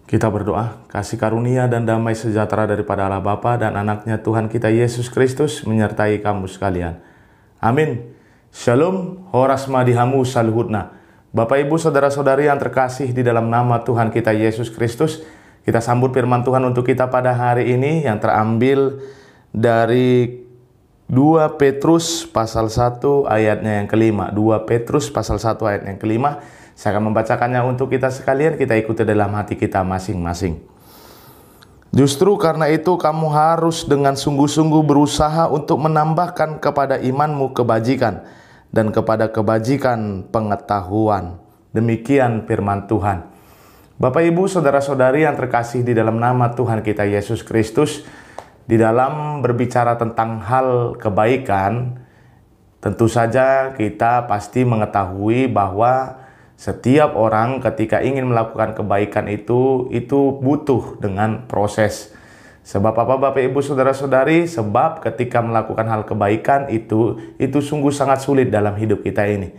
Kita berdoa, kasih karunia dan damai sejahtera daripada Allah Bapa dan anaknya Tuhan kita Yesus Kristus menyertai kamu sekalian. Amin. Shalom, horas madihamu saluhutna. Bapak Ibu Saudara-saudari yang terkasih di dalam nama Tuhan kita Yesus Kristus, kita sambut firman Tuhan untuk kita pada hari ini yang terambil dari 2 Petrus pasal 1 ayatnya yang kelima. 2 Petrus pasal 1 ayat yang kelima. Saya akan membacakannya untuk kita sekalian, kita ikuti dalam hati kita masing-masing. Justru karena itu kamu harus dengan sungguh-sungguh berusaha untuk menambahkan kepada imanmu kebajikan, dan kepada kebajikan pengetahuan. Demikian firman Tuhan. Bapak Ibu Saudara-saudari yang terkasih di dalam nama Tuhan kita Yesus Kristus, di dalam berbicara tentang hal kebaikan, tentu saja kita pasti mengetahui bahwa setiap orang ketika ingin melakukan kebaikan itu butuh dengan proses. Sebab apa Bapak Ibu Saudara-saudari? Sebab ketika melakukan hal kebaikan itu sungguh sangat sulit dalam hidup kita ini.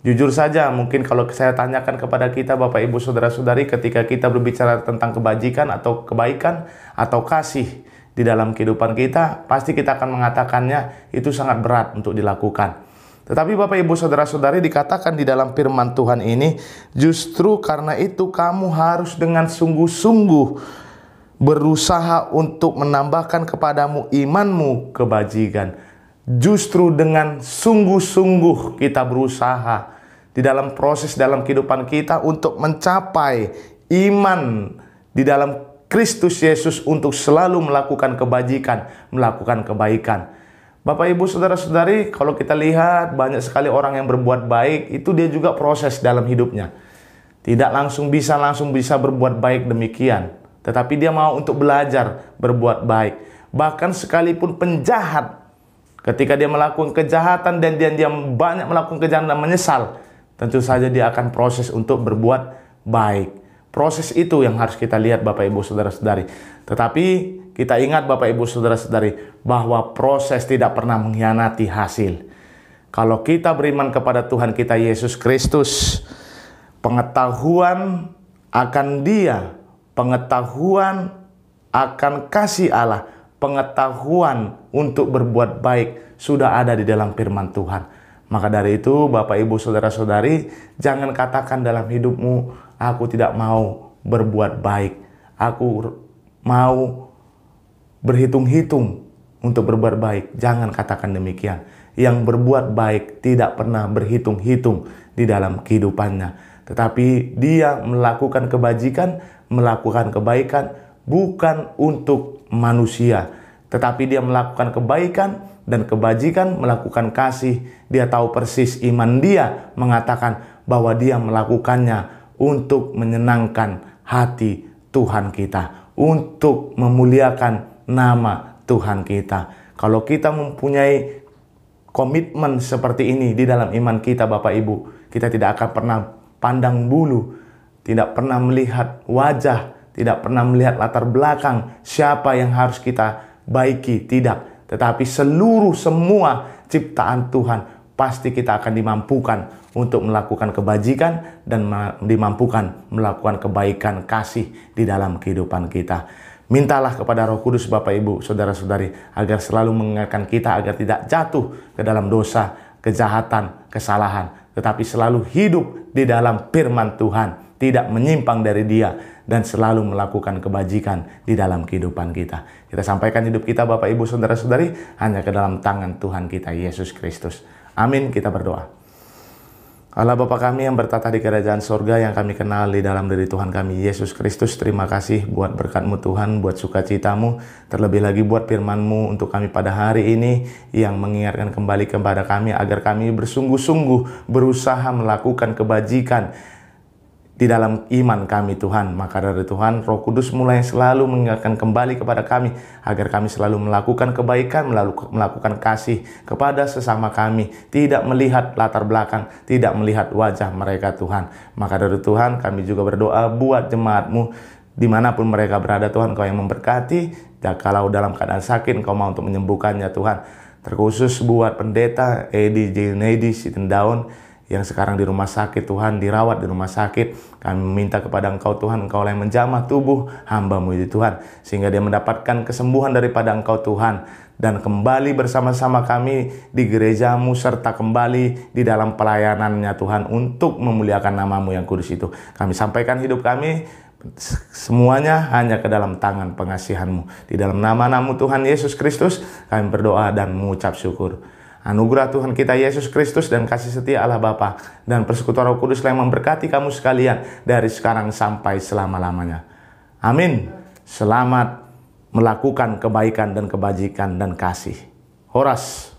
Jujur saja, mungkin kalau saya tanyakan kepada kita Bapak Ibu Saudara-saudari, ketika kita berbicara tentang kebajikan atau kebaikan atau kasih di dalam kehidupan kita, pasti kita akan mengatakannya itu sangat berat untuk dilakukan. Tetapi Bapak Ibu Saudara-saudari, dikatakan di dalam firman Tuhan ini, justru karena itu kamu harus dengan sungguh-sungguh berusaha untuk menambahkan kepadamu imanmu kebajikan. Justru dengan sungguh-sungguh kita berusaha di dalam proses dalam kehidupan kita untuk mencapai iman di dalam Kristus Yesus untuk selalu melakukan kebajikan, melakukan kebaikan. Bapak Ibu Saudara-saudari, kalau kita lihat banyak sekali orang yang berbuat baik, itu dia juga proses dalam hidupnya. Tidak langsung bisa berbuat baik demikian. Tetapi dia mau untuk belajar berbuat baik. Bahkan sekalipun penjahat, ketika dia melakukan kejahatan dan dia banyak melakukan kejahatan dan menyesal, tentu saja dia akan proses untuk berbuat baik. Proses itu yang harus kita lihat Bapak Ibu Saudara-saudari. Tetapi kita ingat Bapak Ibu Saudara-saudari bahwa proses tidak pernah mengkhianati hasil. Kalau kita beriman kepada Tuhan kita Yesus Kristus, pengetahuan akan Dia, pengetahuan akan kasih Allah, pengetahuan untuk berbuat baik sudah ada di dalam firman Tuhan. Maka dari itu Bapak Ibu Saudara-saudari, jangan katakan dalam hidupmu, aku tidak mau berbuat baik, aku mau berhitung-hitung untuk berbuat baik. Jangan katakan demikian. Yang berbuat baik tidak pernah berhitung-hitung di dalam kehidupannya. Tetapi dia melakukan kebajikan, melakukan kebaikan bukan untuk manusia. Tetapi dia melakukan kebaikan dan kebajikan, melakukan kasih. Dia tahu persis iman dia mengatakan bahwa dia melakukannya untuk menyenangkan hati Tuhan kita, untuk memuliakan nama Tuhan kita. Kalau kita mempunyai komitmen seperti ini di dalam iman kita Bapak Ibu, kita tidak akan pernah pandang bulu, tidak pernah melihat wajah, tidak pernah melihat latar belakang siapa yang harus kita baiki, tidak. Tetapi semua ciptaan Tuhan pasti kita akan dimampukan untuk melakukan kebajikan dan dimampukan melakukan kebaikan kasih di dalam kehidupan kita. Mintalah kepada Roh Kudus Bapak Ibu Saudara-saudari agar selalu mengingatkan kita agar tidak jatuh ke dalam dosa, kejahatan, kesalahan, tetapi selalu hidup di dalam firman Tuhan, tidak menyimpang dari Dia, dan selalu melakukan kebajikan di dalam kehidupan kita. Kita sampaikan hidup kita Bapak Ibu Saudara-saudari hanya ke dalam tangan Tuhan kita Yesus Kristus. Amin. Kita berdoa. Allah Bapa kami yang bertata di kerajaan sorga yang kami kenal di dalam diri Tuhan kami Yesus Kristus, terima kasih buat berkat-Mu Tuhan, buat sukacita-Mu, terlebih lagi buat firman-Mu untuk kami pada hari ini yang mengingatkan kembali kepada kami agar kami bersungguh-sungguh berusaha melakukan kebajikan di dalam iman kami Tuhan. Maka dari Tuhan, Roh Kudus mulai selalu mengingatkan kembali kepada kami agar kami selalu melakukan kebaikan, melakukan kasih kepada sesama kami, tidak melihat latar belakang, tidak melihat wajah mereka Tuhan. Maka dari Tuhan, kami juga berdoa buat jemaat-Mu dimanapun mereka berada Tuhan, Kau yang memberkati. Dan kalau dalam keadaan sakit, Kau mau untuk menyembuhkannya Tuhan. Terkhusus buat pendeta Edi Junedi Sitindaun yang sekarang di rumah sakit Tuhan, dirawat di rumah sakit. Kami minta kepada Engkau Tuhan, Engkau yang menjamah tubuh hamba-Mu ini Tuhan, sehingga dia mendapatkan kesembuhan daripada Engkau Tuhan, dan kembali bersama-sama kami di gereja-Mu, serta kembali di dalam pelayanannya Tuhan, untuk memuliakan nama-Mu yang kudus itu. Kami sampaikan hidup kami semuanya hanya ke dalam tangan pengasihan-Mu. Di dalam nama-Mu Tuhan Yesus Kristus kami berdoa dan mengucap syukur. Anugerah Tuhan kita Yesus Kristus dan kasih setia Allah Bapa dan persekutuan Roh Kudus yang memberkati kamu sekalian dari sekarang sampai selama-lamanya. Amin. Selamat melakukan kebaikan dan kebajikan dan kasih. Horas.